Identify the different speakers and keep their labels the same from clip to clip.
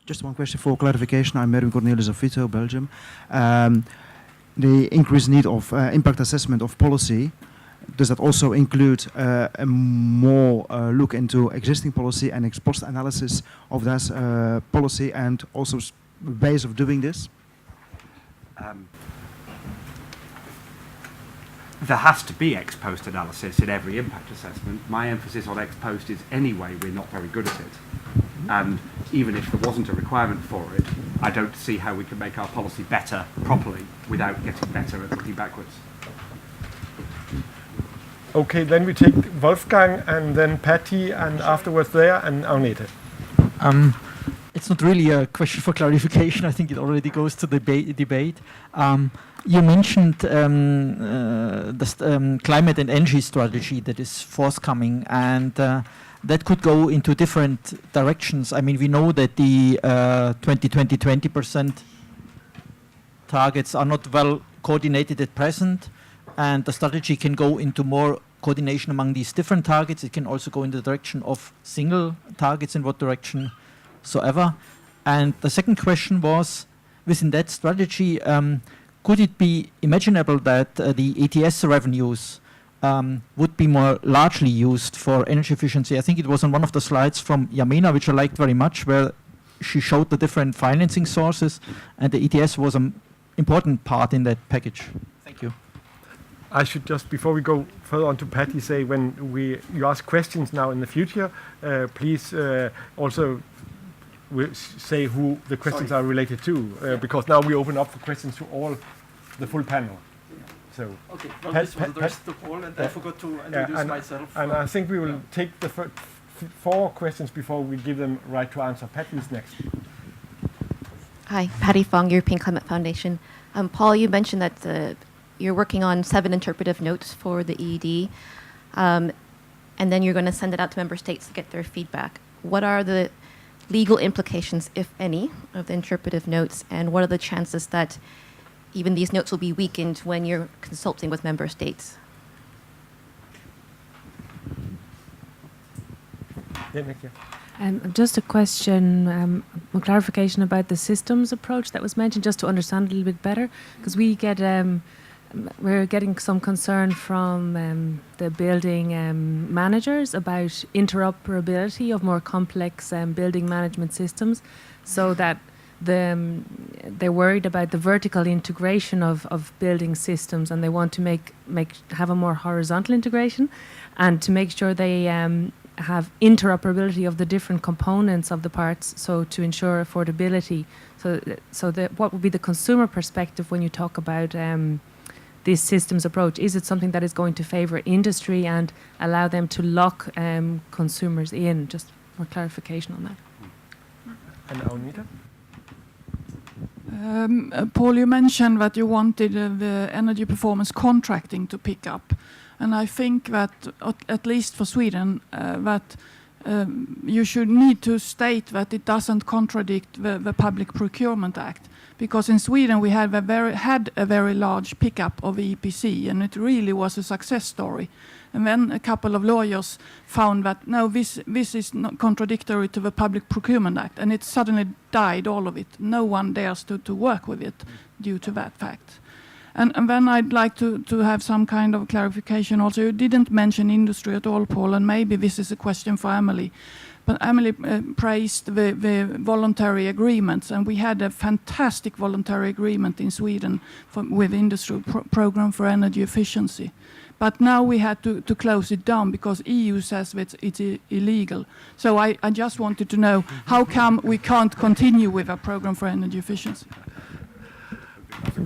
Speaker 1: Just one question for clarification. I'm Merwin Cornelis of Vito, Belgium. The increased need of impact assessment of policy, does that also include a more look into existing policy and Xpost analysis of that policy and also ways of doing this?
Speaker 2: There has to be ex-post analysis in every impact assessment. My emphasis on ex-post is anyway we're not very good at it. And even if there wasn't a requirement for it, I don't see how we can make our policy better properly without getting better at looking backwards.
Speaker 3: Okay, then we take Wolfgang and then Patty and afterwards there and Agnete.
Speaker 4: It's not really a question for clarification. I think it already goes to the debate. You mentioned the climate and energy strategy that is forthcoming, and that could go into different directions. I mean, we know that the 20% targets are not well coordinated at present, and the strategy can go into more coordination among these different targets. It can also go in the direction of single targets in what direction soever. And the second question was, within that strategy, could it be imaginable that the ETS revenues would be more largely used for energy efficiency? I think it was on one of the slides from Yamina, which I liked very much, where she showed the different financing sources, and the ETS was an important part in that package. Thank you.
Speaker 3: I should just, before we go further on to Patty, say when you ask questions now in the future, please also say who the questions are related to, because now we open up for questions to all the full panel. So,
Speaker 4: okay, well, this was addressed to Paul, and I forgot to introduce myself.
Speaker 3: And I think we will take the 4 questions before we give them right to answer. Patty's next.
Speaker 5: Hi, Patty Fong, European Climate Foundation. Paul, you mentioned that you're working on 7 interpretive notes for the EED, and then you're going to send it out to member states to get their feedback. What are the legal implications, if any, of the interpretive notes, and what are the chances that even these notes will be weakened when you're consulting with member states?
Speaker 6: Just a question, a clarification about the systems approach that was mentioned, just to understand a little bit better, because we're getting some concern from the building managers about interoperability of more complex building management systems, so that they're worried about the vertical integration of building systems, and they want to have a more horizontal integration, and to make sure they have interoperability of the different components of the parts, so to ensure affordability. So what would be the consumer perspective when you talk about this systems approach? Is it something that is going to favour industry and allow them to lock consumers in? Just more clarification on that.
Speaker 3: And Agnete?
Speaker 7: Paul, you mentioned that you wanted the energy performance contracting to pick up. And I think that, at least for Sweden, that you should need to state that it doesn't contradict the Public Procurement Act. Because in Sweden we had a very large pickup of EPC, and it really was a success story. And then a couple of lawyers found that, no, this is not contradictory to the Public Procurement Act, and it suddenly died, all of it. No one dares to work with it due to that fact. And then I'd like to have some kind of clarification also. You didn't mention industry at all, Paul, and maybe this is a question for Emily. But Emily praised the voluntary agreements, and we had a fantastic voluntary agreement in Sweden with industry program for energy efficiency. But now we had to close it down because EU says that it's illegal. So I just wanted to know, how come we can't continue with a program for energy efficiency?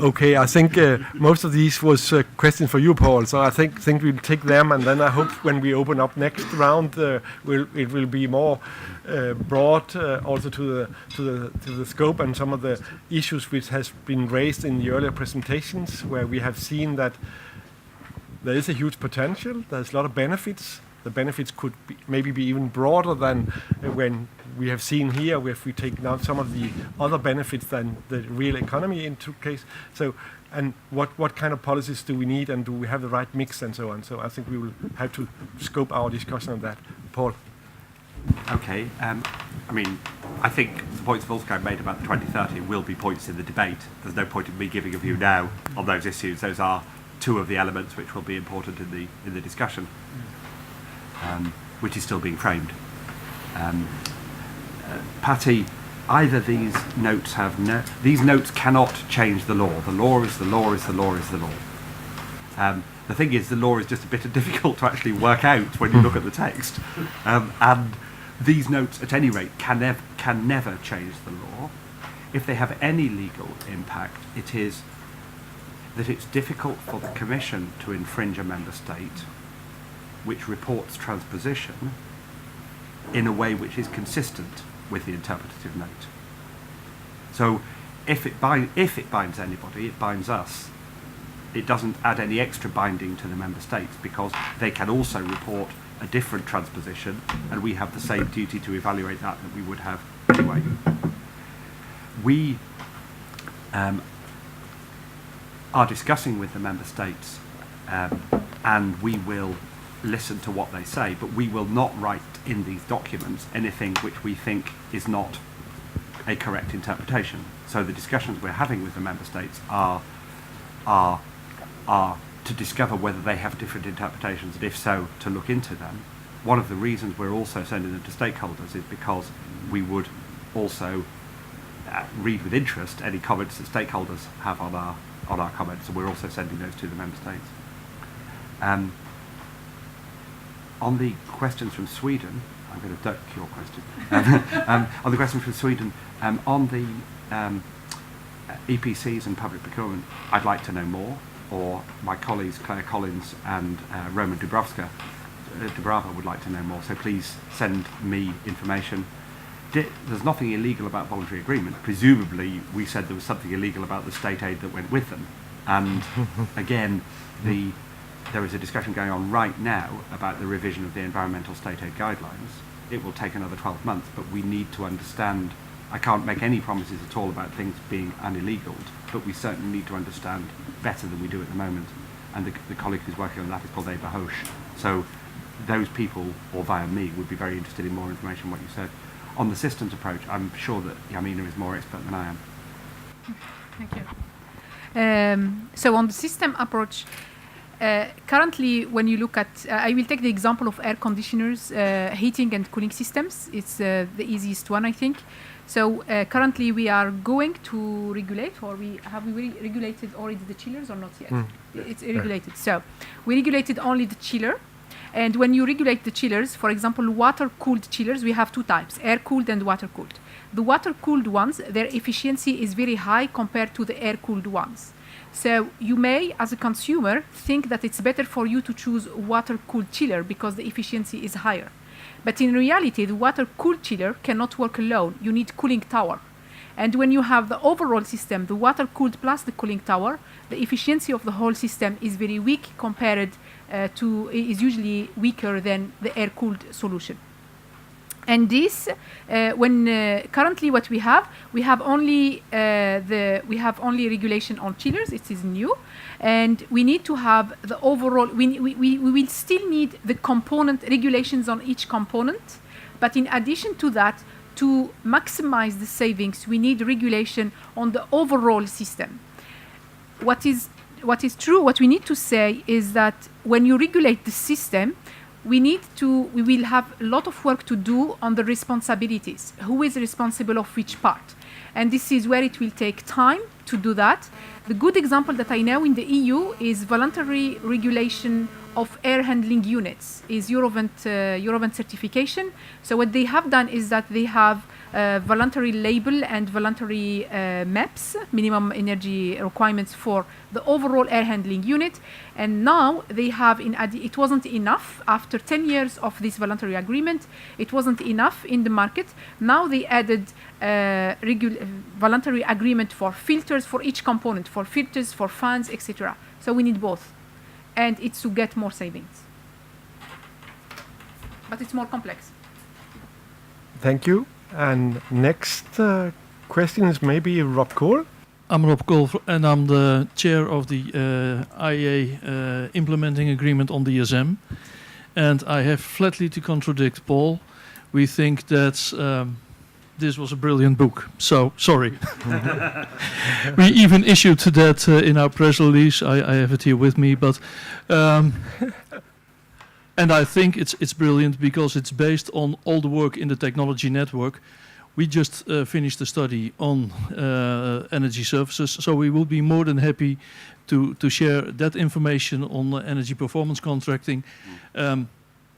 Speaker 3: Okay, I think most of these was questions for you, Paul. So I think we'll take them, and then I hope when we open up next round, it will be more broad, also to the scope and some of the issues which has been raised in the earlier presentations, where we have seen that there is a huge potential. There's a lot of benefits. The benefits could maybe be even broader than when we have seen here, if we take now some of the other benefits than the real economy into case. So, and what kind of policies do we need, and do we have the right mix, and so on. So I think we will have to scope our discussion on that. Paul.
Speaker 2: Okay. I mean, I think the points Wolfgang made about the 2030 will be points in the debate. There's no point in me giving a view now on those issues. Those are two of the elements which will be important in the discussion, which is still being framed. Patty, either these notes have these notes cannot change the law. The law is the law is the law is the law. The thing is, the law is just a bit difficult to actually work out when you look at the text. And these notes, at any rate, can never change the law. If they have any legal impact, it is that it's difficult for the Commission to infringe a member state which reports transposition in a way which is consistent with the interpretative note. So if it binds anybody, it binds us. It doesn't add any extra binding to the member states because they can also report a different transposition, and we have the same duty to evaluate that we would have anyway. We are discussing with the member states, and we will listen to what they say, but we will not write in these documents anything which we think is not a correct interpretation. So the discussions we're having with the member states are to discover whether they have different interpretations, and if so, to look into them. One of the reasons we're also sending them to stakeholders is because we would also read with interest any comments that stakeholders have on our comments, and we're also sending those to the member states. On the questions from Sweden, I'm going to duck your question. On the question from Sweden, on the EPCs and public procurement, I'd like to know more, or my colleagues Claire Collins and Roman Dubrava would like to know more, so please send me information. There's nothing illegal about voluntary agreement. Presumably we said there was something illegal about the state aid that went with them, and again there is a discussion going on right now about the revision of the environmental state aid guidelines. It will take another 12 months, but we need to understand. I can't make any promises at all about things being unillegal, but we certainly need to understand better than we do at the moment. And the colleague who's working on that is called Eva Hosch. So those people, or via me, would be very interested in more information on what you said. On the systems approach, I'm sure that Yamina is more expert than I am.
Speaker 8: Thank you. So on the system approach, currently when you look at, I will take the example of air conditioners, heating and cooling systems. It's the easiest one, I think. So currently we are going to regulate, or have we regulated already the chillers or not yet? It's regulated. So we regulated only the chiller. And when you regulate the chillers, for example, water-cooled chillers, we have two types, air-cooled and water-cooled. The water-cooled ones, their efficiency is very high compared to the air-cooled ones. So you may, as a consumer, think that it's better for you to choose water-cooled chiller because the efficiency is higher. But in reality, the water-cooled chiller cannot work alone. You need cooling tower. And when you have the overall system, the water-cooled plus the cooling tower, the efficiency of the whole system is very weak compared is usually weaker than the air-cooled solution. And this, currently what we have only regulation on chillers. It is new, and we need to have the overall. We will still need the component regulations on each component, but in addition to that, to maximize the savings, we need regulation on the overall system. What is true? What we need to say is that when you regulate the system, we will have a lot of work to do on the responsibilities. Who is responsible of which part? And this is where it will take time to do that. The good example that I know in the EU is voluntary regulation of air handling units, is Eurovent certification. So what they have done is that they have voluntary label and voluntary MAPs, minimum energy requirements for the overall air handling unit. And now they have, it wasn't enough after 10 years of this voluntary agreement, it wasn't enough in the market. Now they added voluntary agreement for filters for each component, for filters, for fans, etc. So we need both. And it's to get more savings. But it's more complex.
Speaker 3: Thank you. And next question is maybe Rob Cole.
Speaker 9: I'm Rob Cole, and I'm the chair of the IEA implementing agreement on DSM. And I have flatly to contradict Paul. We think that this was a brilliant book. So, sorry. We even issued that in our press release. I have it here with me, but and I think it's brilliant because it's based on all the work in the technology network. We just finished a study on energy services, so we will be more than happy to share that information on energy performance contracting.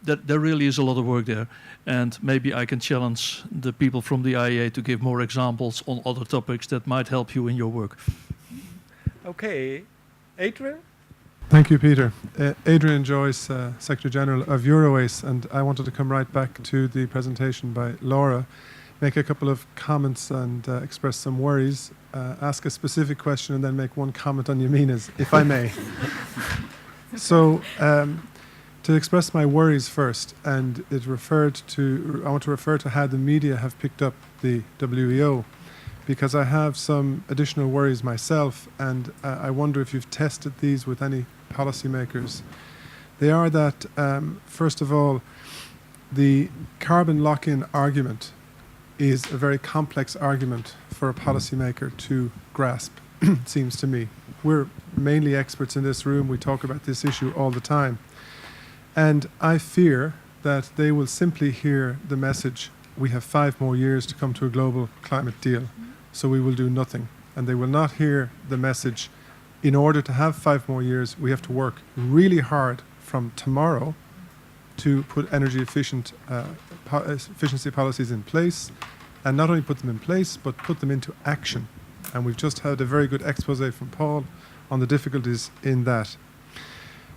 Speaker 9: That there really is a lot of work there, and maybe I can challenge the people from the IEA to give more examples on other topics that might help you in your work.
Speaker 3: Okay, Adrian?
Speaker 10: Thank you, Peter. Adrian Joyce, Secretary General of EuroAce, and I wanted to come right back to the presentation by Laura, make a couple of comments and express some worries, ask a specific question and then make one comment on Yamina's, if I may. So, to express my worries first, and I want to refer to how the media have picked up the WEO, because I have some additional worries myself, and I wonder if you've tested these with any policymakers. They are that, first of all, the carbon lock-in argument is a very complex argument for a policymaker to grasp, it seems to me. We're mainly experts in this room, we talk about this issue all the time. And I fear that they will simply hear the message, we have 5 more years to come to a global climate deal, so we will do nothing. And they will not hear the message, in order to have 5 more years, we have to work really hard from tomorrow to put energy efficiency policies in place, and not only put them in place, but put them into action. And we've just had a very good expose from Paul on the difficulties in that.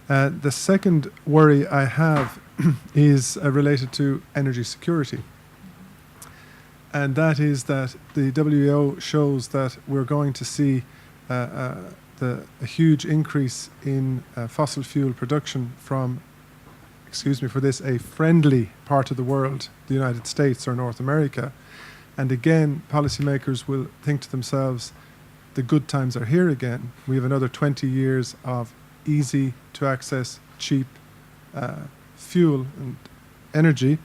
Speaker 10: The second worry I have is related to energy security. And that is that the WEO shows that we're going to see a huge increase in fossil fuel production from, excuse me for this, a friendly part of the world, the United States or North America. And again, policymakers will think to themselves, the good times are here again. We have another 20 years of easy to access, cheap fuel and energy.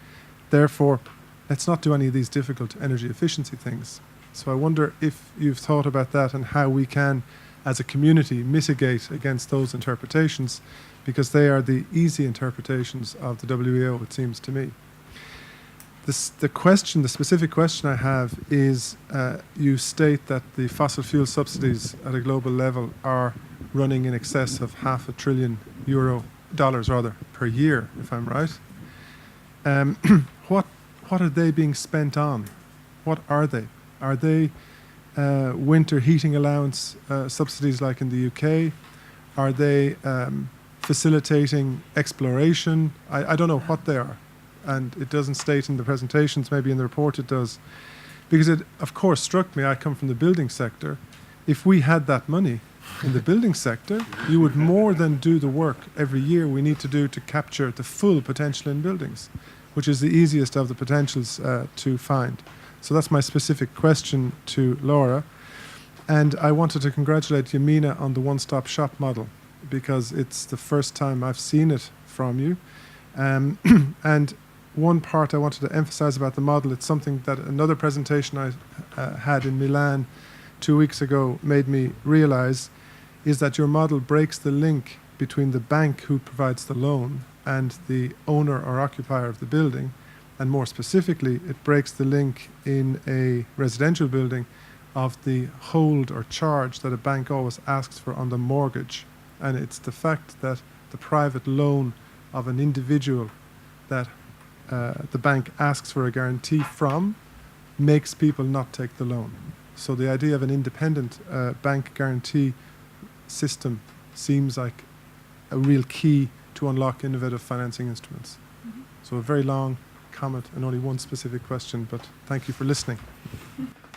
Speaker 10: Therefore, let's not do any of these difficult energy efficiency things. So I wonder if you've thought about that and how we can, as a community, mitigate against those interpretations, because they are the easy interpretations of the WEO, it seems to me. The specific question I have is, you state that the fossil fuel subsidies at a global level are running in excess of $500 billion per year, if I'm right. What are they being spent on? What are they? Are they winter heating allowance subsidies like in the UK? Are they facilitating exploration? I don't know what they are. And it doesn't state in the presentations, maybe in the report it does. Because it, of course, struck me, I come from the building sector, if we had that money in the building sector, you would more than do the work every year we need to do to capture the full potential in buildings, which is the easiest of the potentials to find. So that's my specific question to Laura. And I wanted to congratulate Yamina on the one-stop shop model, because it's the first time I've seen it from you. And one part I wanted to emphasize about the model, it's something that another presentation I had in Milan 2 weeks ago made me realize, is that your model breaks the link between the bank who provides the loan and the owner or occupier of the building. And more specifically, it breaks the link in a residential building of the hold or charge that a bank always asks for on the mortgage. And it's the fact that the private loan of an individual that the bank asks for a guarantee from makes people not take the loan. So the idea of an independent bank guarantee system seems like a real key to unlock innovative financing instruments. Mm-hmm. So a very long comment and only one specific question, but thank you for listening.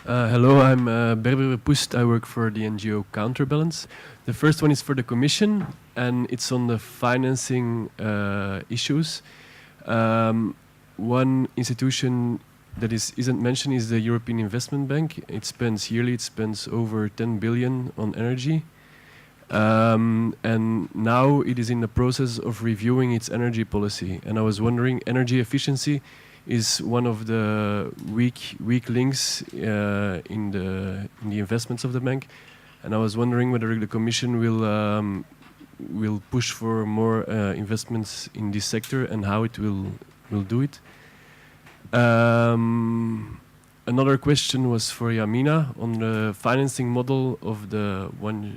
Speaker 11: Hello, I'm Berber Poest. I work for the NGO Counterbalance. The first one is for the Commission, and it's on the financing issues. One institution that isn't mentioned is the European Investment Bank. It spends over 10 billion on energy. And now it is in the process of reviewing its energy policy. And I was wondering, energy efficiency is one of the weak links in the investments of the bank, and I was wondering whether the Commission will push for more investments in this sector and how it will do it. Another question was for Yamina on the financing model of the one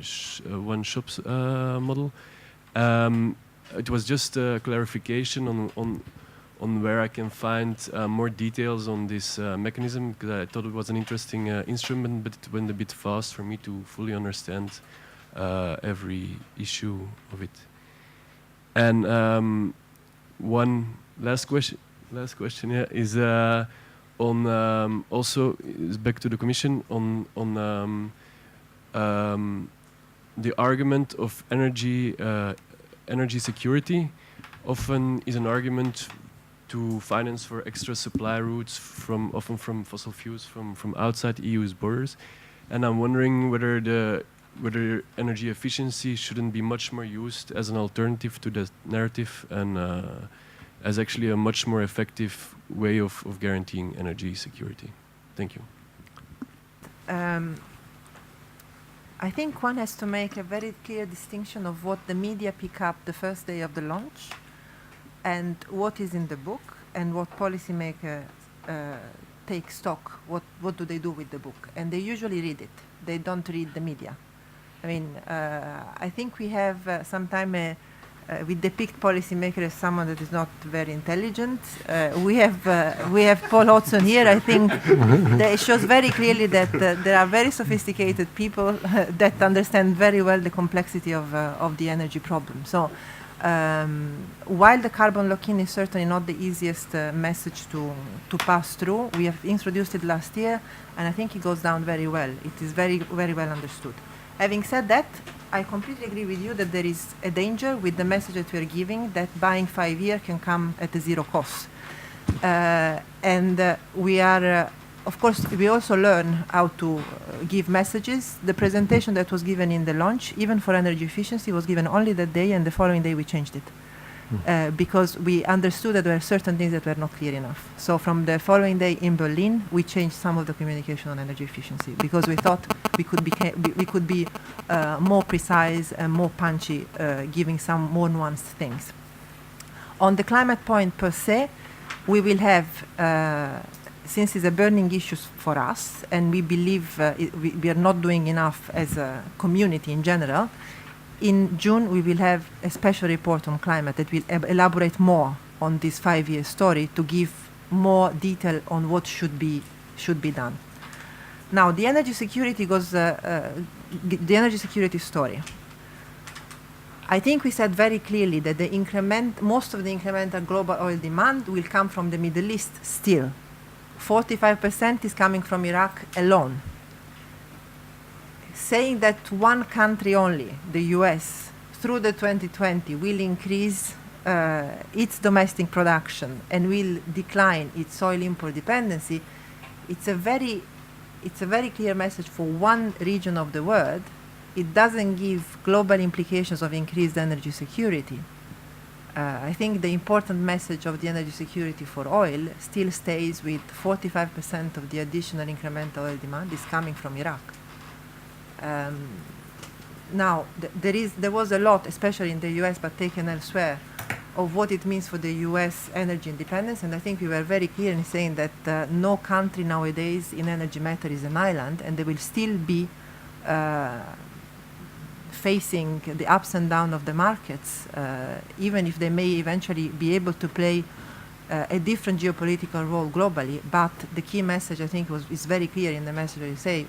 Speaker 11: shops model. It was just a clarification on where I can find more details on this mechanism, because I thought it was an interesting instrument, but it went a bit fast for me to fully understand every issue of it. And one last question here is on also is back to the Commission on the argument of energy security. Often is an argument to finance for extra supply routes often from fossil fuels from outside EU's borders, and I'm wondering whether energy efficiency shouldn't be much more used as an alternative to the narrative and as actually a much more effective way of guaranteeing energy security. Thank you.
Speaker 12: I think one has to make a very clear distinction of what the media pick up the first day of the launch and what is in the book and what policymakers take stock, what do they do with the book. And they usually read it. They don't read the media. I mean, I think we have sometimes we depict policymakers as someone that is not very intelligent. We have Paul Hodgson here. I think that it shows very clearly that there are very sophisticated people that understand very well the complexity of the energy problem. So while the carbon lock-in is certainly not the easiest message to pass through, we have introduced it last year, and I think it goes down very well. It is very, very well understood. Having said that, I completely agree with you that there is a danger with the message that we are giving that buying 5 years can come at a zero cost. We are, of course, we also learn how to give messages. The presentation that was given in the launch, even for energy efficiency, was given only that day, and the following day we changed it. Because we understood that there were certain things that were not clear enough. So from the following day in Berlin, we changed some of the communication on energy efficiency because we thought we could be more precise and more punchy, giving some more nuanced things. On the climate point per se, we will have, since it's a burning issue for us, and we believe we are not doing enough as a community in general, in June, we will have a special report on climate that will elaborate more on this 5-year story to give more detail on what should be done. Now, the energy security the energy security story. I think we said very clearly that most of the incremental global oil demand will come from the Middle East still. 45% is coming from Iraq alone. Saying that one country only, the US, through the 2020 will increase its domestic production and will decline its oil import dependency, it's a very clear message for one region of the world. It doesn't give global implications of increased energy security. I think the important message of the energy security for oil still stays with 45% of the additional incremental oil demand is coming from Iraq. Now, there was a lot, especially in the US, but taken elsewhere, of what it means for the US energy independence, and I think we were very clear in saying that no country nowadays in energy matter is an island, and they will still be facing the ups and downs of the markets, even if they may eventually be able to play a different geopolitical role globally. But the key message, I think, is very clear in the message that you say,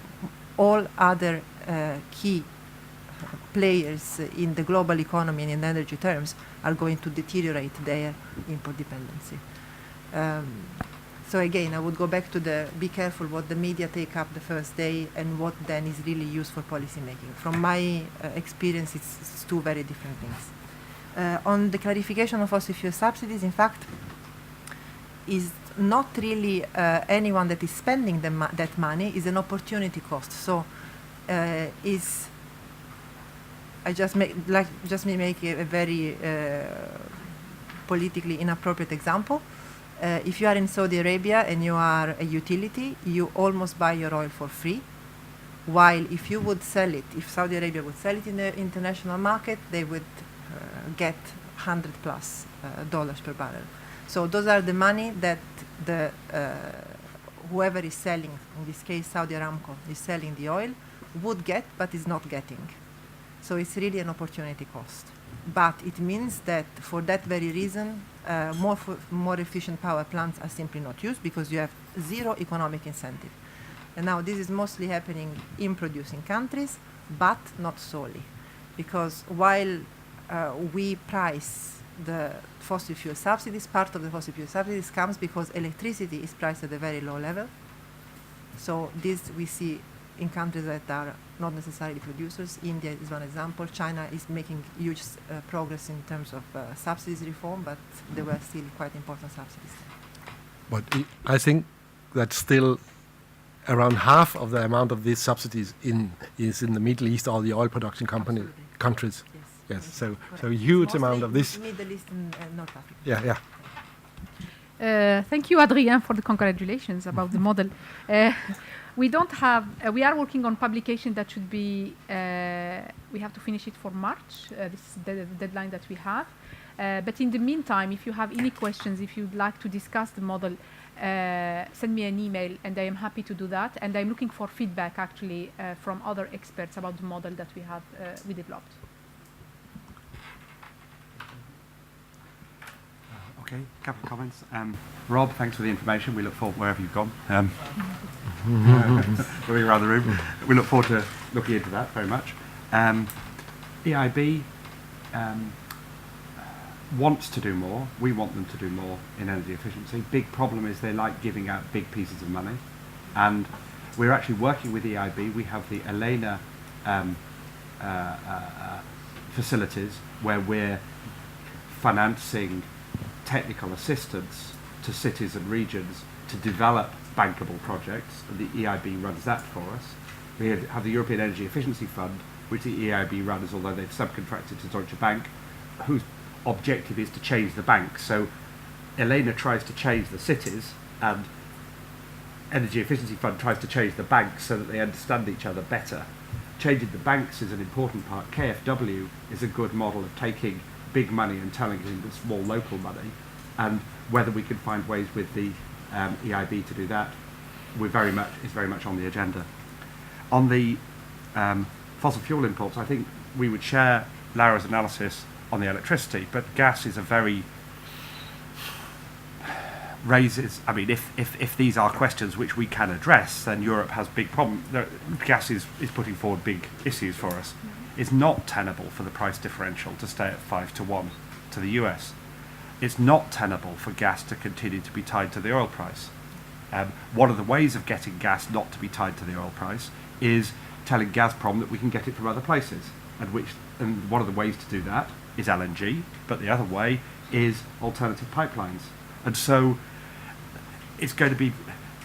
Speaker 12: all other key players in the global economy and in energy terms are going to deteriorate their import dependency. So again, I would go back to be careful what the media take up the first day and what then is really used for policy making. From my experience, it's two very different things. On the clarification of fossil fuel subsidies, in fact, is not really anyone that is spending that money is an opportunity cost. So I just make a very politically inappropriate example. If you are in Saudi Arabia and you are a utility, you almost buy your oil for free. While if you would sell it, if Saudi Arabia would sell it in the international market, they would get $100+ dollars per barrel. So those are the money that the whoever is selling, in this case Saudi Aramco, is selling the oil, would get but is not getting. So it's really an opportunity cost. But it means that for that very reason, more efficient power plants are simply not used because you have zero economic incentive. And now this is mostly happening in producing countries, but not solely. Because while we price the fossil fuel subsidies, part of the fossil fuel subsidies comes because electricity is priced at a very low level. So this we see in countries that are not necessarily producers. India is one example. China is making huge progress in terms of subsidies reform, but there were still quite important subsidies.
Speaker 3: But I think that still around half of the amount of these subsidies is in the Middle East or the oil production countries. Yes. So a huge amount of this.
Speaker 12: Middle East and North Africa.
Speaker 3: Yeah.
Speaker 8: Thank you, Adrien, for the congratulations about the model. We don't have. We are working on publication that should be. We have to finish it for March. This is the deadline that we have. But in the meantime, if you have any questions, if you'd like to discuss the model, send me an email, and I am happy to do that. And I'm looking for feedback actually from other experts about the model that we developed.
Speaker 2: Okay, a couple of comments. Rob, thanks for the information. We look forward, wherever you've gone, wherever you're around the room, we look forward to looking into that very much. EIB wants to do more. We want them to do more in energy efficiency. Big problem is they like giving out big pieces of money. And we're actually working with EIB. We have the ELENA facilities where we're financing technical assistance to cities and regions to develop bankable projects, and the EIB runs that for us. We have the European Energy Efficiency Fund, which the EIB runs, although they've subcontracted to Deutsche Bank, whose objective is to change the banks. So ELENA tries to change the cities, and Energy Efficiency Fund tries to change the banks so that they understand each other better. Changing the banks is an important part. KfW is a good model of taking big money and turning it into small local money, and whether we can find ways with the EIB to do that is very much on the agenda. On the fossil fuel imports, I think we would share Laura's analysis on the electricity, but gas is a very raises. I mean, if these are questions which we can address, then Europe has big problem. Gas is putting forward big issues for us. It's not tenable for the price differential to stay at 5-1 to the US. It's not tenable for gas to continue to be tied to the oil price. One of the ways of getting gas not to be tied to the oil price is telling Gazprom that we can get it from other places, and one of the ways to do that is LNG, but the other way is alternative pipelines. And so it's going to be,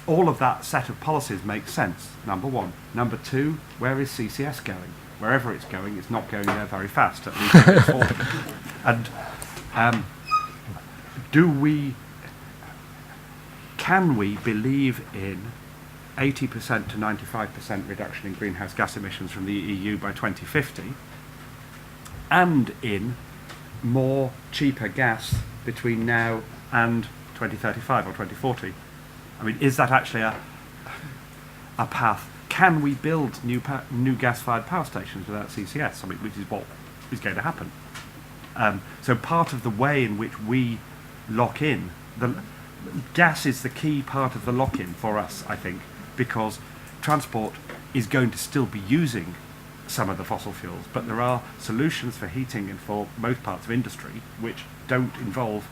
Speaker 2: all of that set of policies makes sense, number one. Number two, where is CCS going? Wherever it's going, it's not going there very fast, at least before. And can we believe in 80% to 95% reduction in greenhouse gas emissions from the EU by 2050, and in more cheaper gas between now and 2035 or 2040? I mean, is that actually a path? Can we build new gas-fired power stations without CCS? I mean, which is what is going to happen. So part of the way in which we lock in, gas is the key part of the lock-in for us, I think, because transport is going to still be using some of the fossil fuels, but there are solutions for heating and for most parts of industry which don't involve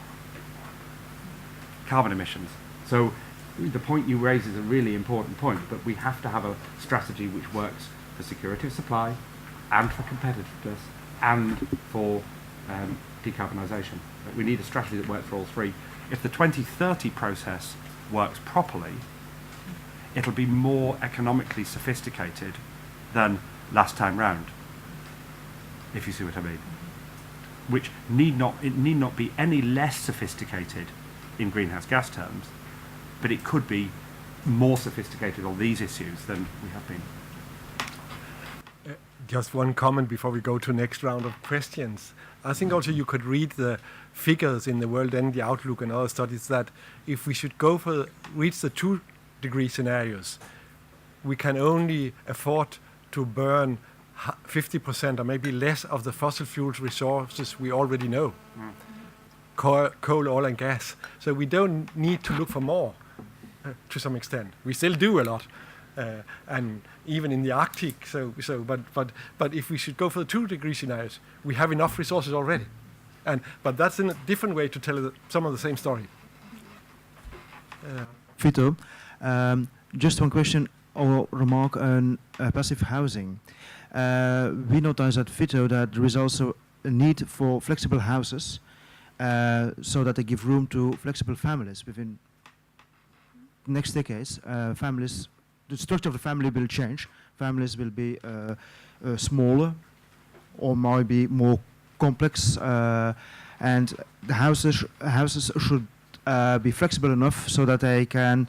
Speaker 2: carbon emissions. So the point you raise is a really important point, but we have to have a strategy which works for security of supply and for competitiveness and for decarbonisation. We need a strategy that works for all three. If the 2030 process works properly, it'll be more economically sophisticated than last time round, if you see what I mean. Which need not be any less sophisticated in greenhouse gas terms, but it could be more sophisticated on these issues than we have been.
Speaker 3: Just one comment before we go to next round of questions. I think also you could read the figures in the World Energy Outlook and other studies that if we should go for reach the 2-degree scenarios, we can only afford to burn 50% or maybe less of the fossil fuels resources we already know. Coal, oil and gas. So we don't need to look for more to some extent. We still do a lot. And even in the Arctic, but if we should go for the 2-degree scenarios, we have enough resources already. But that's in a different way to tell some of the same story.
Speaker 1: Vito, just one question or remark on passive housing. We notice at Vito that there is also a need for flexible houses so that they give room to flexible families within next decades. The structure of the family will change. Families will be smaller or might be more complex, and the houses should be flexible enough so that they can,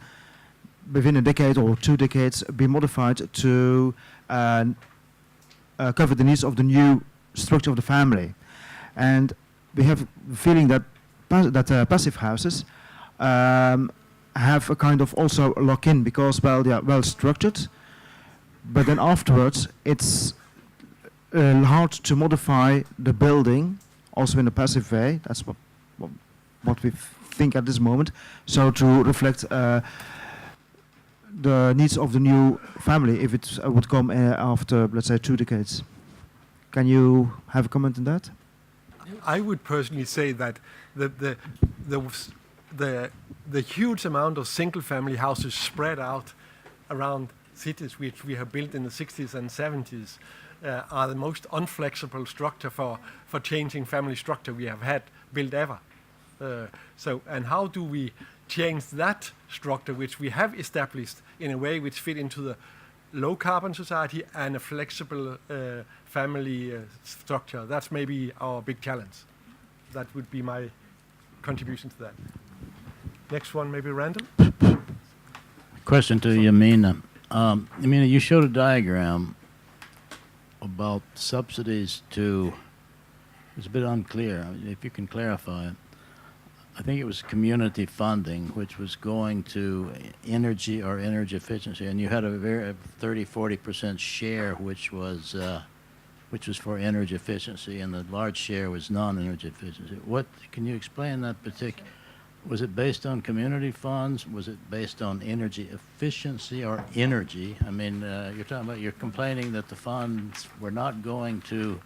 Speaker 1: within a decade or 2 decades, be modified to cover the needs of the new structure of the family. And we have the feeling that passive houses have a kind of also lock-in because, well, they are well structured, but then afterwards it's hard to modify the building also in a passive way. That's what we think at this moment. So to reflect the needs of the new family if it would come after, let's say, 2 decades. Can you have a comment on that?
Speaker 3: I would personally say that the huge amount of single-family houses spread out around cities which we have built in the 60s and 70s are the most unflexible structure for changing family structure we have had built ever. And how do we change that structure which we have established in a way which fit into the low-carbon society and a flexible family structure? That's maybe our big challenge. That would be my contribution to that. Next one, maybe Randall.
Speaker 13: Question to Yamina. Yamina, you showed a diagram about subsidies to, it's a bit unclear, if you can clarify it. I think it was community funding, which was going to energy or energy efficiency, and you had a very 30-40% share, which was for energy efficiency, and the large share was non-energy efficiency. What can you explain that particular? Was it based on community funds? Was it based on energy efficiency or energy? I mean, you're complaining that the funds were not going to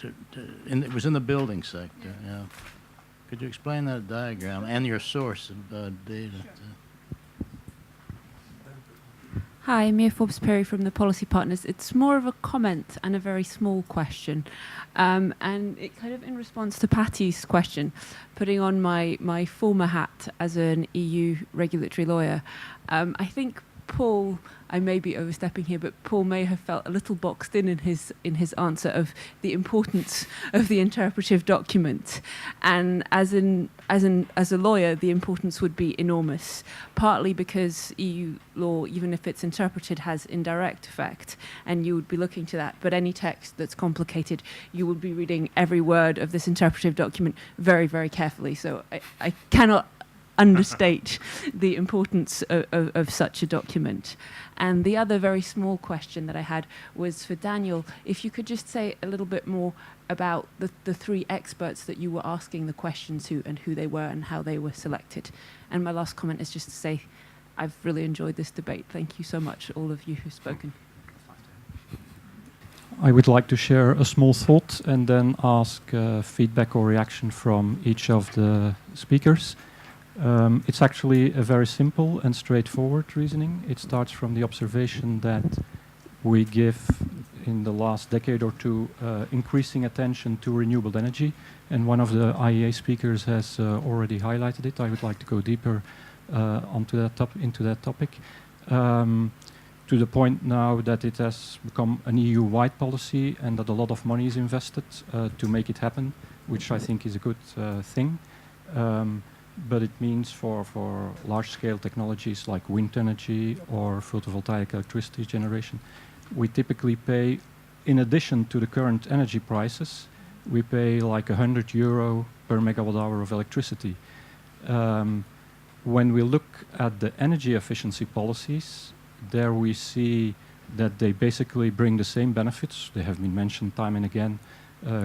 Speaker 13: it was in the building sector. Yeah. Could you explain that diagram and your source of data?
Speaker 14: Hi, Mia Forbes-Perry from the Policy Partners. It's more of a comment and a very small question. And it kind of in response to Patty's question, putting on my former hat as an EU regulatory lawyer, I think Paul, I may be overstepping here, but Paul may have felt a little boxed in his answer of the importance of the interpretive document, and as a lawyer, the importance would be enormous. Partly because EU law, even if it's interpreted, has indirect effect, and you would be looking to that. But any text that's complicated, you would be reading every word of this interpretive document very, very carefully. So I cannot understate the importance of such a document. And the other very small question that I had was for Daniel, if you could just say a little bit more about the 3 experts that you were asking the question to and who they were and how they were selected. And my last comment is just to say I've really enjoyed this debate. Thank you so much, all of you who've spoken.
Speaker 15: I would like to share a small thought and then ask feedback or reaction from each of the speakers. It's actually a very simple and straightforward reasoning. It starts from the observation that we give, in the last decade or two, increasing attention to renewable energy. And one of the IEA speakers has already highlighted it. I would like to go deeper into that topic. To the point now that it has become an EU-wide policy and that a lot of money is invested to make it happen, which I think is a good thing. but it means for large-scale technologies like wind energy or photovoltaic electricity generation, we typically pay, in addition to the current energy prices, we pay like €100 per megawatt hour of electricity. When we look at the energy efficiency policies, there we see that they basically bring the same benefits. They have been mentioned time and again,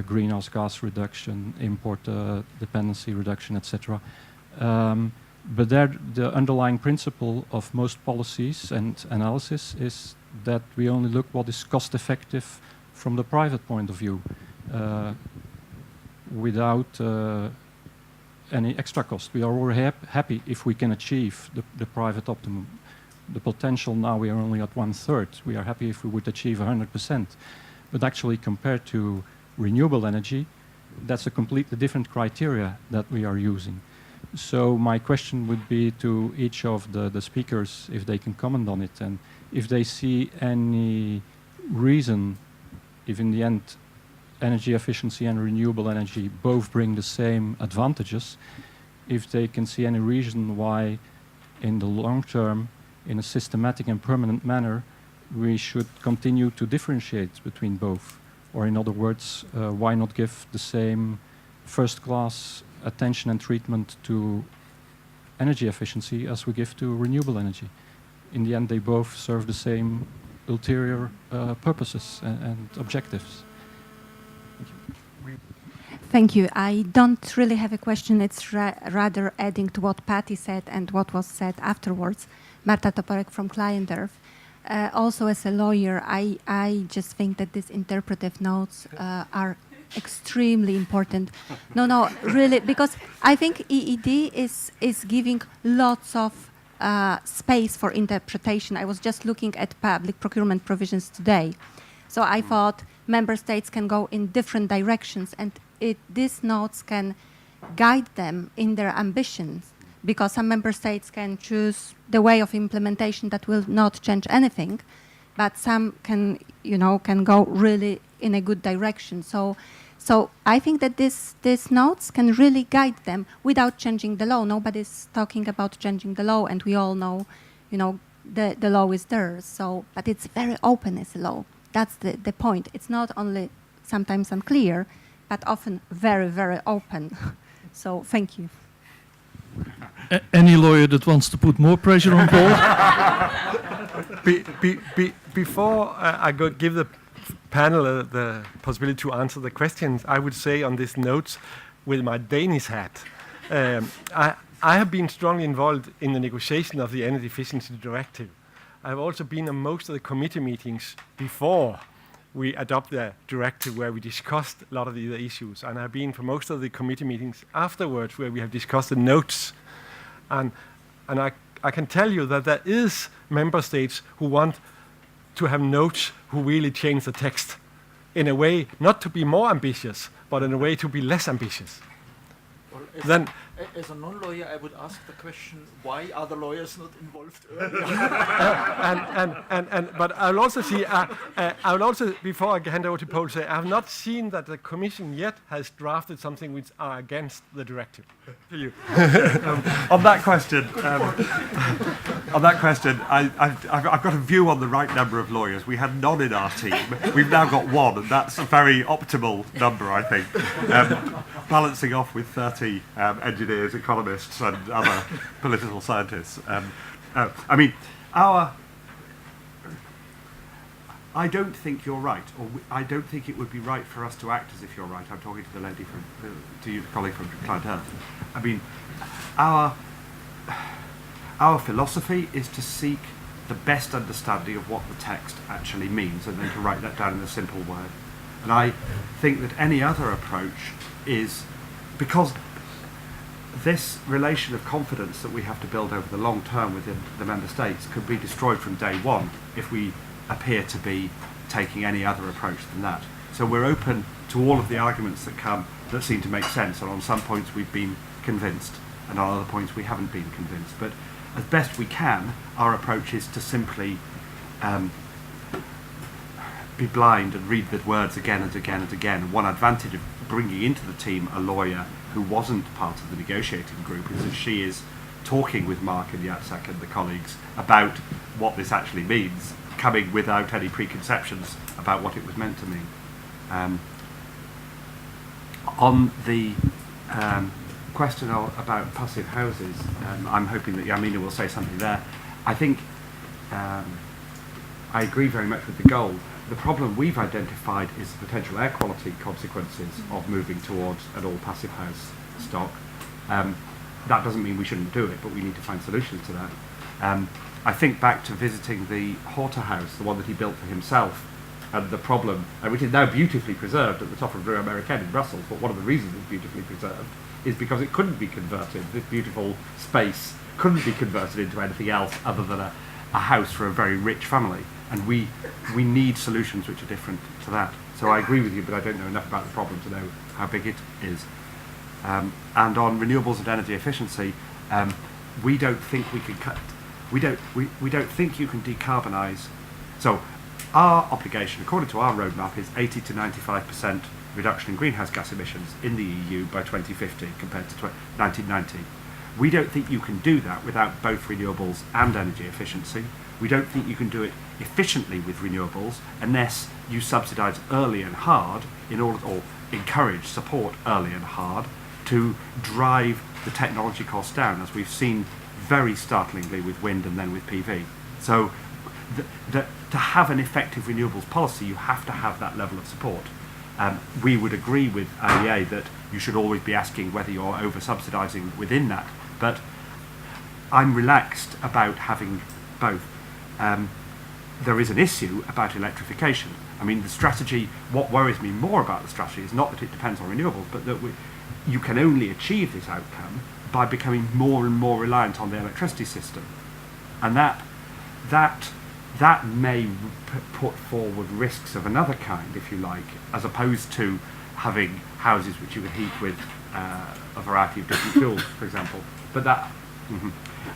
Speaker 15: greenhouse gas reduction, import dependency reduction, etc. But there, the underlying principle of most policies and analysis is that we only look what is cost effective from the private point of view, without any extra cost. We are all happy if we can achieve the private optimum. The potential now we are only at 1/3. We are happy if we would achieve 100%. But actually compared to renewable energy, that's a completely different criteria that we are using. So my question would be to each of the speakers, if they can comment on it, and if they see any reason, if in the end energy efficiency and renewable energy both bring the same advantages, if they can see any reason why in the long term, in a systematic and permanent manner, we should continue to differentiate between both. Or in other words, why not give the same first-class attention and treatment to energy efficiency as we give to renewable energy? In the end, they both serve the same ulterior purposes and objectives.
Speaker 16: Thank you. I don't really have a question. It's rather adding to what Patty said and what was said afterwards. Marta Toporek from Clienderf. Also, as a lawyer, I just think that these interpretive notes are extremely important. No, really, because I think EED is giving lots of space for interpretation. I was just looking at public procurement provisions today. So I thought member states can go in different directions, and these notes can guide them in their ambitions, because some member states can choose the way of implementation that will not change anything, but some can go really in a good direction. So I think that these notes can really guide them without changing the law. Nobody's talking about changing the law, and we all know, the law is there. So, but it's very open as a law. That's the point. It's not only sometimes unclear, but often very, very open. So thank you.
Speaker 9: Any lawyer that wants to put more pressure on Paul?
Speaker 3: Before I give the panel the possibility to answer the questions, I would say on these notes with my Danish hat, I have been strongly involved in the negotiation of the Energy Efficiency Directive. I've also been on most of the committee meetings before we adopt the directive, where we discussed a lot of the issues, and I've been for most of the committee meetings afterwards where we have discussed the notes, and I can tell you that there is member states who want to have notes who really change the text in a way not to be more ambitious, but in a way to be less ambitious.
Speaker 17: Well, as a non-lawyer, I would ask the question: why are the lawyers not involved earlier?
Speaker 3: But I'll also see. I will also, before I hand over to Paul, say I have not seen that the Commission yet has drafted something which are against the directive. To you.
Speaker 2: On that question, I've got a view on the right number of lawyers. We had none in our team. We've now got one, and that's a very optimal number, I think. Balancing off with 30 engineers, economists, and other political scientists. I mean, I don't think you're right, or I don't think it would be right for us to act as if you're right. I'm talking to the lady to you, the colleague from Clienderf. I mean, our philosophy is to seek the best understanding of what the text actually means, and then to write that down in a simple word. And I think that any other approach is, because this relation of confidence that we have to build over the long term within the member states could be destroyed from day one if we appear to be taking any other approach than that. So we're open to all of the arguments that seem to make sense, and on some points we've been convinced, and on other points we haven't been convinced. But as best we can, our approach is to simply be blind and read the words again and again and again. One advantage of bringing into the team a lawyer who wasn't part of the negotiating group is that she is talking with Mark and Jacek and the colleagues about what this actually means, coming without any preconceptions about what it was meant to mean. On the question about passive houses, I'm hoping that Yamina will say something there. I think I agree very much with the goal. The problem we've identified is the potential air quality consequences of moving towards an all-passive house stock. That doesn't mean we shouldn't do it, but we need to find solutions to that. I think back to visiting the Horta house, the one that he built for himself, and the problem, which is now beautifully preserved at the top of Rue Americaine in Brussels, but one of the reasons it's beautifully preserved is because it couldn't be converted. This beautiful space couldn't be converted into anything else other than a house for a very rich family. And we need solutions which are different to that. So I agree with you, but I don't know enough about the problem to know how big it is. And on renewables and energy efficiency, we don't think we can cut. We don't think you can decarbonise. So our obligation, according to our roadmap, is 80 to 95% reduction in greenhouse gas emissions in the EU by 2050 compared to 1990. We don't think you can do that without both renewables and energy efficiency. We don't think you can do it efficiently with renewables unless you subsidise early and hard or encourage support early and hard to drive the technology costs down, as we've seen very startlingly with wind and then with PV. So to have an effective renewables policy, you have to have that level of support. We would agree with IEA that you should always be asking whether you're over-subsidising within that, but I'm relaxed about having both. There is an issue about electrification. I mean, the strategy, what worries me more about the strategy is not that it depends on renewables, but that you can only achieve this outcome by becoming more and more reliant on the electricity system. And that may put forward risks of another kind, if you like, as opposed to having houses which you can heat with a variety of different fuels, for example. But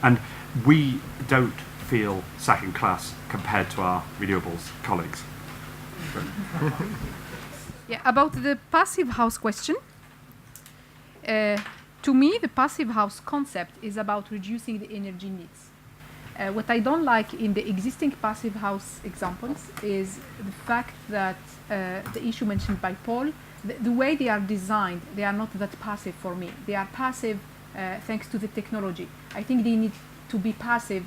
Speaker 2: and we don't feel second class compared to our renewables colleagues.
Speaker 8: Yeah, about the passive house question, to me, the passive house concept is about reducing the energy needs. What I don't like in the existing passive house examples is the fact that the issue mentioned by Paul, the way they are designed, they are not that passive for me. They are passive thanks to the technology. I think they need to be passive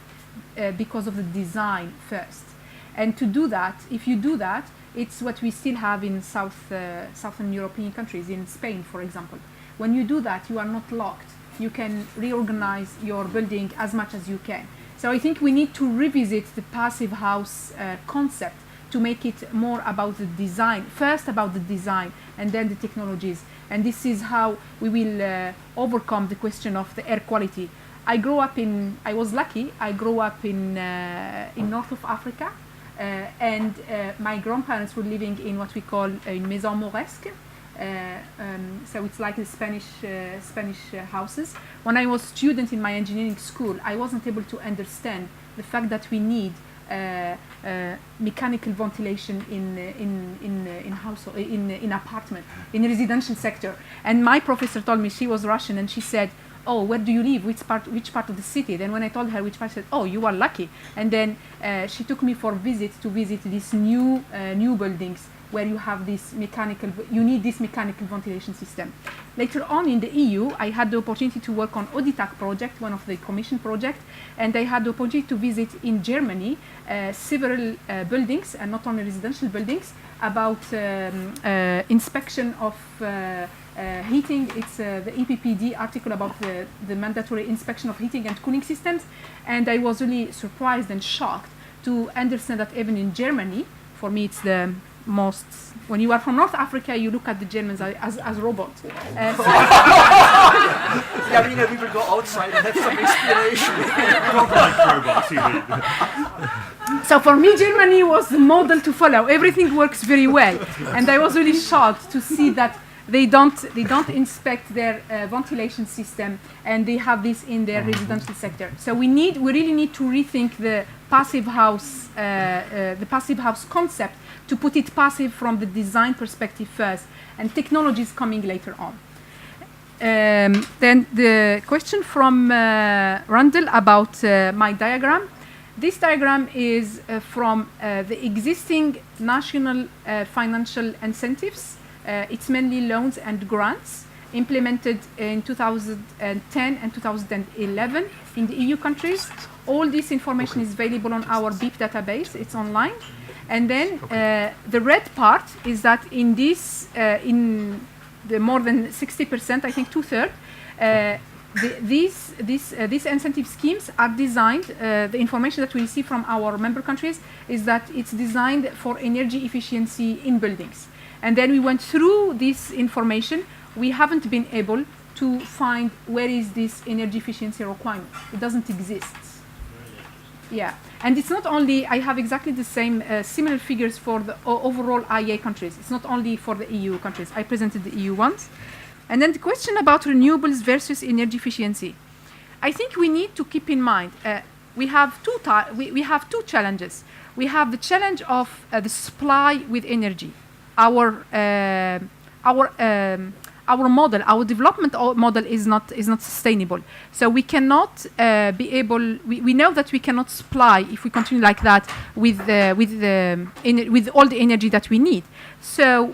Speaker 8: because of the design first. And to do that, if you do that, it's what we still have in Southern European countries, in Spain, for example. When you do that, you are not locked. You can reorganize your building as much as you can. So I think we need to revisit the passive house concept to make it more about the design, first about the design and then the technologies. And this is how we will overcome the question of the air quality. I was lucky, I grew up in north of Africa, and my grandparents were living in what we call a maison mauresque. So it's like the Spanish houses. When I was student in my engineering school, I wasn't able to understand the fact that we need mechanical ventilation in apartment, in the residential sector. And my professor told me, she was Russian, and she said, "Oh, where do you live? Which part of the city?" Then when I told her which part, she said, "Oh, you are lucky." And then she took me to visit these new buildings where you have you need this mechanical ventilation system. Later on in the EU, I had the opportunity to work on Auditac project, one of the Commission projects, and I had the opportunity to visit in Germany several buildings, and not only residential buildings, about inspection of heating. It's the EPPD article about the mandatory inspection of heating and cooling systems, and I was really surprised and shocked to understand that even in Germany, for me it's the most, when you are from North Africa, you look at the Germans as robots.
Speaker 17: Yeah, I mean, we will go outside and have some inspiration.
Speaker 8: So for me, Germany was the model to follow. Everything works very well. And I was really shocked to see that they don't inspect their ventilation system, and they have this in their residential sector. So we really need to rethink the passive house concept, to put it passive from the design perspective first, and technology is coming later on. Then the question from Randall about my diagram. This diagram is from the existing national financial incentives. It's mainly loans and grants implemented in 2010 and 2011 in the EU countries. All this information is available on our BIP database. It's online. And then the red part is that in this, in the more than 60%, I think 2/3, these incentive schemes are designed, the information that we receive from our member countries is that it's designed for energy efficiency in buildings. And then we went through this information. We haven't been able to find where is this energy efficiency requirement. It doesn't exist. Yeah, and it's not only, I have exactly the same similar figures for the overall IEA countries. It's not only for the EU countries. I presented the EU ones. And then the question about renewables versus energy efficiency. I think we need to keep in mind, we have two challenges. We have the challenge of the supply with energy. Our model, our development model is not sustainable. So we cannot be able. We know that we cannot supply if we continue like that with all the energy that we need. So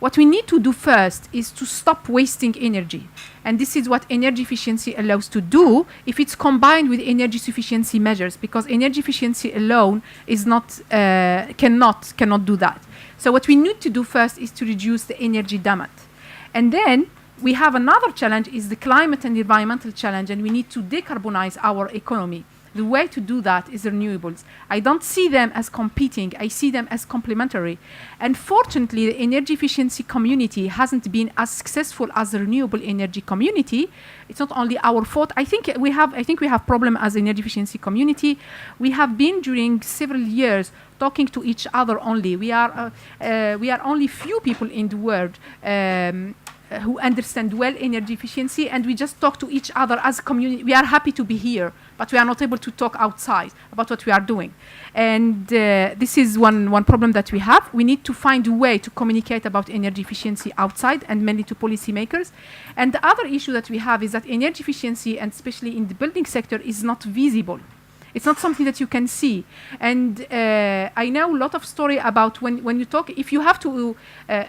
Speaker 8: what we need to do first is to stop wasting energy, and this is what energy efficiency allows to do if it's combined with energy sufficiency measures. Because energy efficiency alone is not cannot do that. So what we need to do first is to reduce the energy demand. And then we have another challenge, is the climate and environmental challenge, and we need to decarbonize our economy. The way to do that is renewables. I don't see them as competing. I see them as complementary. And fortunately, the energy efficiency community hasn't been as successful as the renewable energy community. It's not only our fault. I think we have problem as energy efficiency community. We have been during several years talking to each other only. We are only few people in the world who understand well energy efficiency, and we just talk to each other as a community. We are happy to be here, but we are not able to talk outside about what we are doing. And this is one problem that we have. We need to find a way to communicate about energy efficiency outside, and mainly to policymakers. And the other issue that we have is that energy efficiency, and especially in the building sector, is not visible. It's not something that you can see. And I know a lot of story about when you talk, if you have to,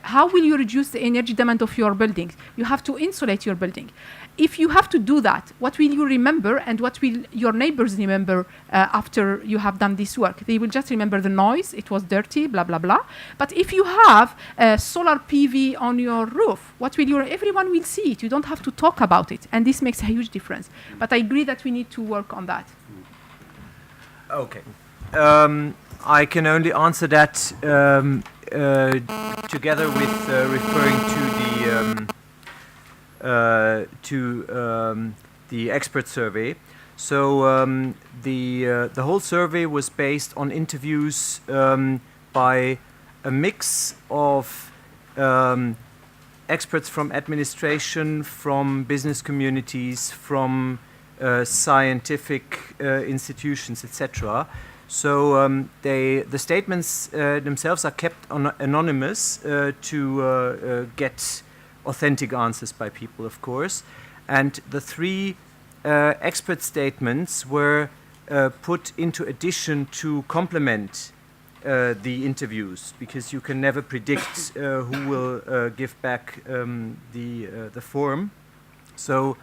Speaker 8: how will you reduce the energy demand of your building? You have to insulate your building. If you have to do that, what will you remember, and what will your neighbors remember after you have done this work? They will just remember the noise, it was dirty, blah, blah, blah. But if you have solar PV on your roof, everyone will see it. You don't have to talk about it. And this makes a huge difference. But I agree that we need to work on that.
Speaker 18: Okay. I can only answer that together with referring to the expert survey. So the whole survey was based on interviews by a mix of experts from administration, from business communities, from scientific institutions, etc. So the statements themselves are kept anonymous to get authentic answers by people, of course. And the three expert statements were put into addition to complement the interviews, because you can never predict who will give back the form. So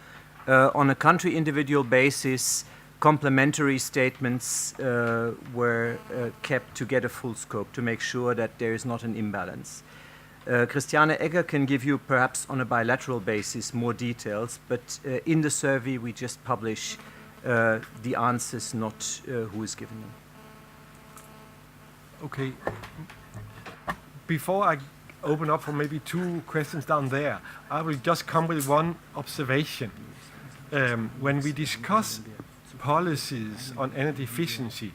Speaker 18: on a country individual basis, complementary statements were kept to get a full scope, to make sure that there is not an imbalance. Christiane Egger can give you, perhaps on a bilateral basis, more details, but in the survey we just publish the answers, not who is giving them.
Speaker 3: Okay. Before I open up for maybe two questions down there, I will just come with one observation. When we discuss policies on energy efficiency,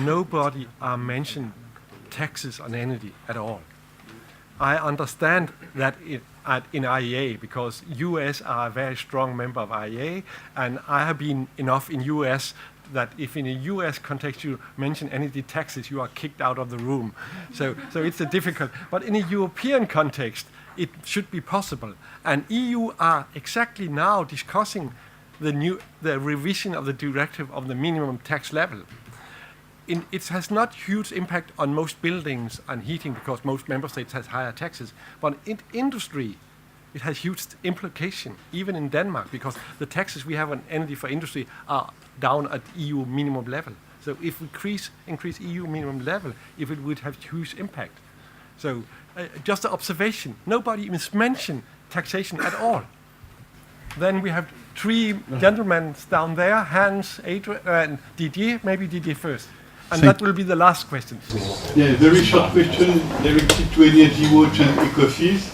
Speaker 3: nobody mentioned taxes on energy at all. I understand that in IEA, because US are a very strong member of IEA, and I have been enough in US that if in a US context you mention energy taxes, you are kicked out of the room. So it's a difficult, but in a European context, it should be possible. And EU are exactly now discussing the revision of the directive of the minimum tax level. It has not huge impact on most buildings and heating because most member states has higher taxes, but in industry, it has huge implication, even in Denmark, because the taxes we have on energy for industry are down at EU minimum level. So if we increase EU minimum level, it would have huge impact. So just an observation, nobody even mentioned taxation at all. Then we have three gentlemen down there, Hans, Adrian, and Didier, maybe Didier first. And that will be the last question.
Speaker 19: Yeah, very short question directed to Energy Watch and Ecofis.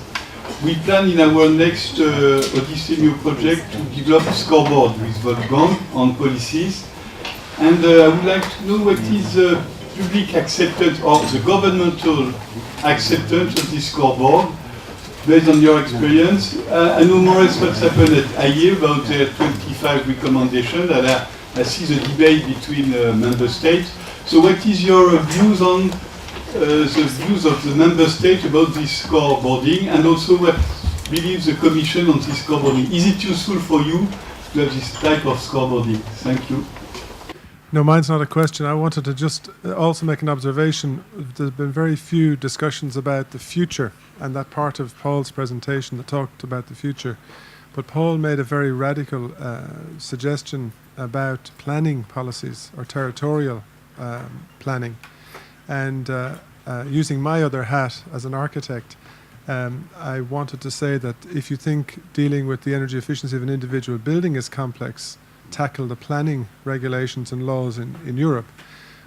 Speaker 19: We plan in our next Odyssey new project to develop a scoreboard with Wolfgang on policies. And I would like to know what is the public acceptance or the governmental acceptance of this scoreboard based on your experience. I know more or less what's happened at IEA about their 25 recommendations, and I see the debate between member states. So what is your views on the views of the member state about this scoreboarding, and also what believes the Commission on this scoreboarding? Is it useful for you to have this type of scoreboarding? Thank you.
Speaker 10: No, mine's not a question. I wanted to just also make an observation. There's been very few discussions about the future, and that part of Paul's presentation that talked about the future. But Paul made a very radical suggestion about planning policies or territorial planning. And using my other hat as an architect, I wanted to say that if you think dealing with the energy efficiency of an individual building is complex, tackle the planning regulations and laws in Europe.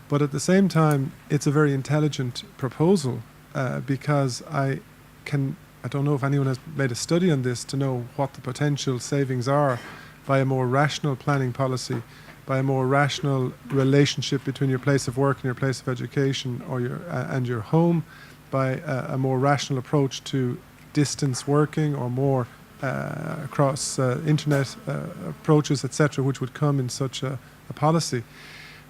Speaker 10: But at the same time, it's a very intelligent proposal because I don't know if anyone has made a study on this to know what the potential savings are by a more rational planning policy, by a more rational relationship between your place of work and your place of education or your home, by a more rational approach to distance working or more across internet approaches, etc., which would come in such a policy.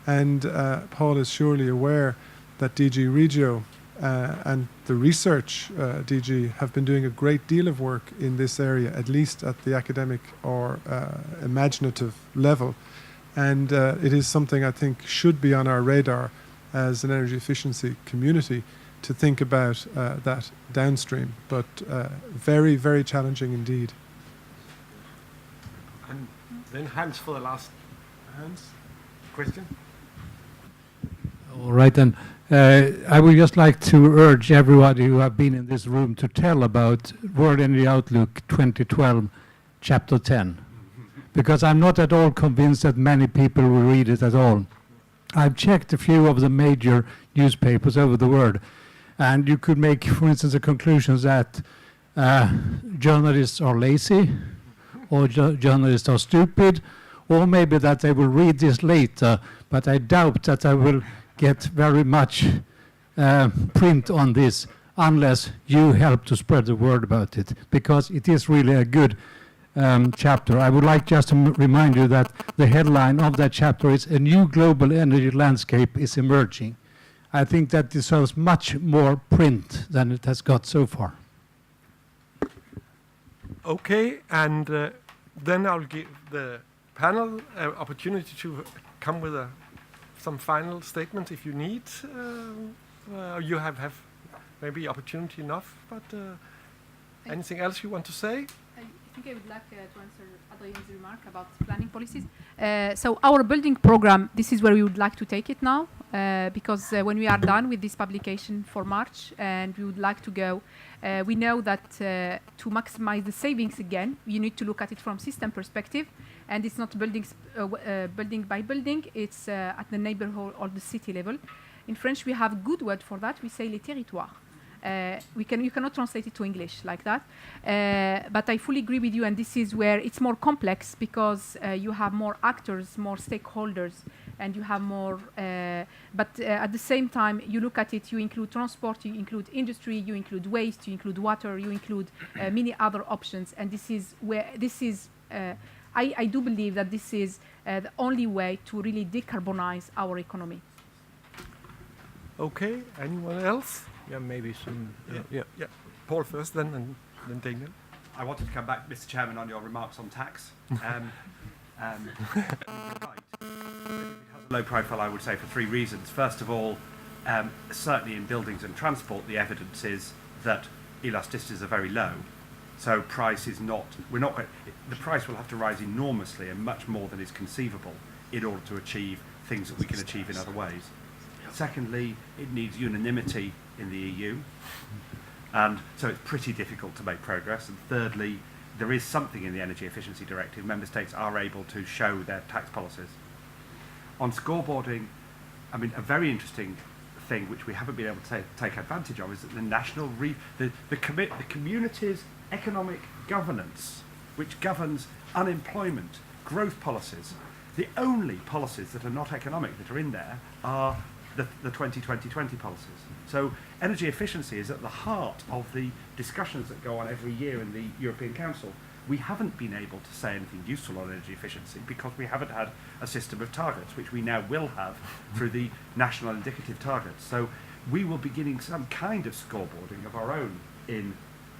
Speaker 10: And Paul is surely aware that DG Regio and the research DG have been doing a great deal of work in this area, at least at the academic or imaginative level. And it is something I think should be on our radar as an energy efficiency community to think about that downstream, but very, very challenging indeed.
Speaker 3: And then Hans for the last question.
Speaker 20: All right, then. I would just like to urge everybody who have been in this room to tell about World Energy Outlook 2012, Chapter 10. Because I'm not at all convinced that many people will read it at all. I've checked a few of the major newspapers over the world, and you could make, for instance, the conclusions that journalists are lazy, or journalists are stupid, or maybe that they will read this later, but I doubt that I will get very much print on this unless you help to spread the word about it, because it is really a good chapter. I would like just to remind you that the headline of that chapter is "A New Global Energy Landscape is Emerging." I think that deserves much more print than it has got so far.
Speaker 3: Okay, and then I'll give the panel an opportunity to come with some final statements if you need. You have maybe opportunity enough, but anything else you want to say?
Speaker 8: I think I would like to answer Adrian's remark about planning policies. So our building program, this is where we would like to take it now, because when we are done with this publication for March and we would like to go, we know that to maximize the savings again, you need to look at it from system perspective, and it's not building by building, it's at the neighborhood or the city level. In French, we have a good word for that. We say les territoires. You cannot translate it to English like that, but I fully agree with you, and this is where it's more complex because you have more actors, more stakeholders, and you have more. But at the same time, you look at it. You include transport, you include industry, you include waste, you include water, you include many other options. And this is where this is. I do believe that this is the only way to really decarbonize our economy.
Speaker 3: Okay. Anyone else? Yeah, maybe some. Yeah. Paul first, then Daniel.
Speaker 2: I wanted to come back, Mr. Chairman, on your remarks on tax. You're right. It has a low profile, I would say, for three reasons. First of all, certainly in buildings and transport, the evidence is that elasticities are very low. So price is not, the price will have to rise enormously and much more than is conceivable in order to achieve things that we can achieve in other ways. Secondly, it needs unanimity in the EU. And so it's pretty difficult to make progress. And thirdly, there is something in the Energy Efficiency Directive. Member States are able to show their tax policies. On scoreboarding, I mean, a very interesting thing which we haven't been able to take advantage of is that the national, the community's economic governance, which governs unemployment, growth policies, the only policies that are not economic that are in there are the 2020 policies. So energy efficiency is at the heart of the discussions that go on every year in the European Council. We haven't been able to say anything useful on energy efficiency because we haven't had a system of targets, which we now will have through the national indicative targets. So we will be beginning some kind of scoreboarding of our own in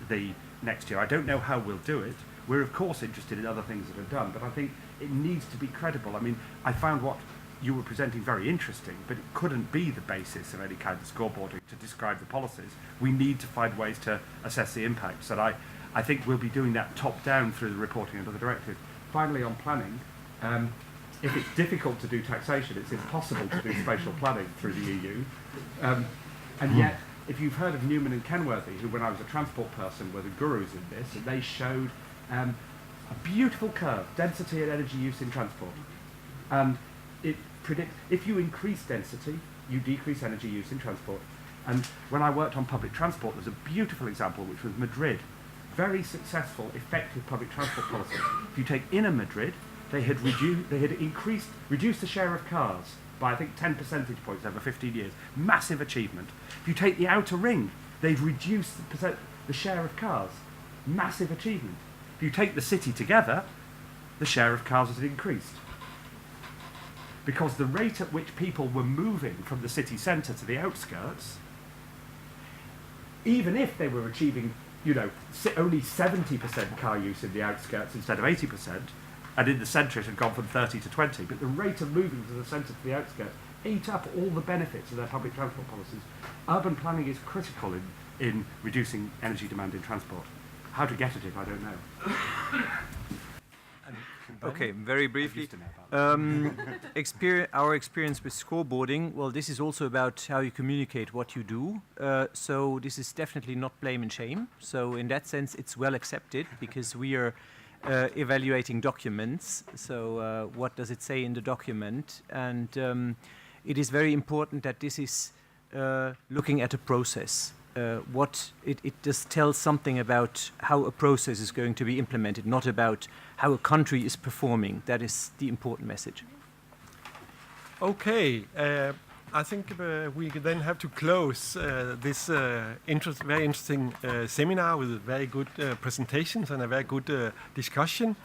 Speaker 2: the next year. I don't know how we'll do it. We're of course interested in other things that are done, but I think it needs to be credible. I mean, I found what you were presenting very interesting, but it couldn't be the basis of any kind of scoreboarding to describe the policies. We need to find ways to assess the impacts, and I think we'll be doing that top down through the reporting under the directive. Finally, on planning, if it's difficult to do taxation, it's impossible to do spatial planning through the EU. And yet, if you've heard of Newman and Kenworthy, who when I was a transport person were the gurus in this, and they showed a beautiful curve, density and energy use in transport. And it predicts, if you increase density, you decrease energy use in transport. And when I worked on public transport, there's a beautiful example, which was Madrid. Very successful, effective public transport policy. If you take inner Madrid, they had reduced the share of cars by, I think, 10 percentage points over 15 years. Massive achievement. If you take the outer ring, they've reduced the share of cars. Massive achievement. If you take the city together, the share of cars has increased. Because the rate at which people were moving from the city centre to the outskirts, even if they were achieving, only 70% car use in the outskirts instead of 80%, and in the centre it had gone from 30 to 20, but the rate of moving from the centre to the outskirts ate up all the benefits of their public transport policies. Urban planning is critical in reducing energy demand in transport. How to get at it, I don't know.
Speaker 18: Okay, very briefly. Our experience with scoreboarding, well, this is also about how you communicate what you do. So this is definitely not blame and shame. So in that sense, it's well accepted because we are evaluating documents. So what does it say in the document? And it is very important that this is looking at a process. It just tells something about how a process is going to be implemented, not about how a country is performing. That is the important message.
Speaker 3: Okay, I think we then have to close this very interesting seminar with very good presentations and a very good discussion.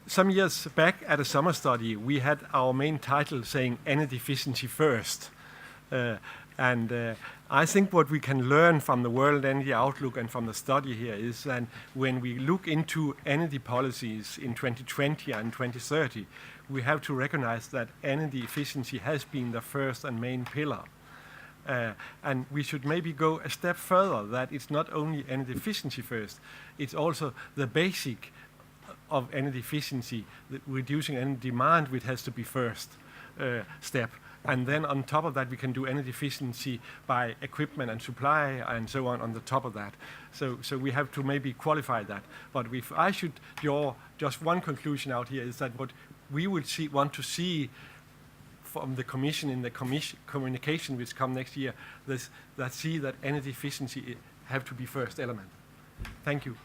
Speaker 3: Some years back at a summer study, we had our main title saying energy efficiency first. And I think what we can learn from the World Energy Outlook and from the study here is that when we look into energy policies in 2020 and 2030, we have to recognize that energy efficiency has been the first and main pillar. And we should maybe go a step further, that it's not only energy efficiency first, it's also the basic of energy efficiency, reducing energy demand, which has to be first step. And then on top of that, we can do energy efficiency by equipment and supply and so on the top of that. So we have to maybe qualify that. But if I should draw just one conclusion out here is that what we would want to see from the Commission in the communication which come next year, that energy efficiency have to be first element. Thank you.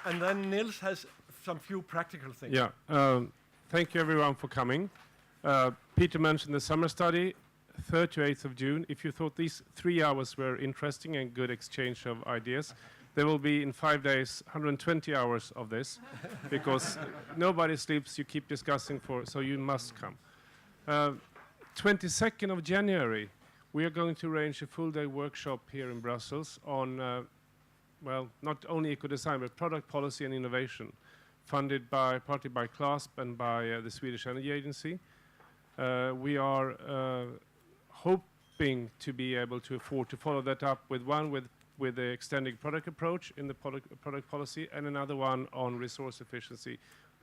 Speaker 3: And then Nils has some few practical things.
Speaker 21: Yeah. Thank you everyone for coming. Peter mentioned the summer study, 3rd to 8th of June. If you thought these 3 hours were interesting and good exchange of ideas, there will be in 5 days 120 hours of this, because nobody sleeps. You keep discussing so you must come. 22nd of January, we are going to arrange a full-day workshop here in Brussels on, well, not only eco-design, but product policy and innovation, funded partly by CLASP and by the Swedish Energy Agency. We are hoping to be able to afford to follow that up with one with the extended product approach in the product policy, and another one on resource efficiency,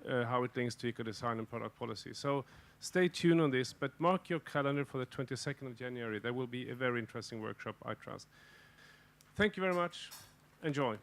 Speaker 21: how it links to eco-design and product policy. So stay tuned on this, but mark your calendar for the 22nd of January. There will be a very interesting workshop, I trust. Thank you very much. Enjoy.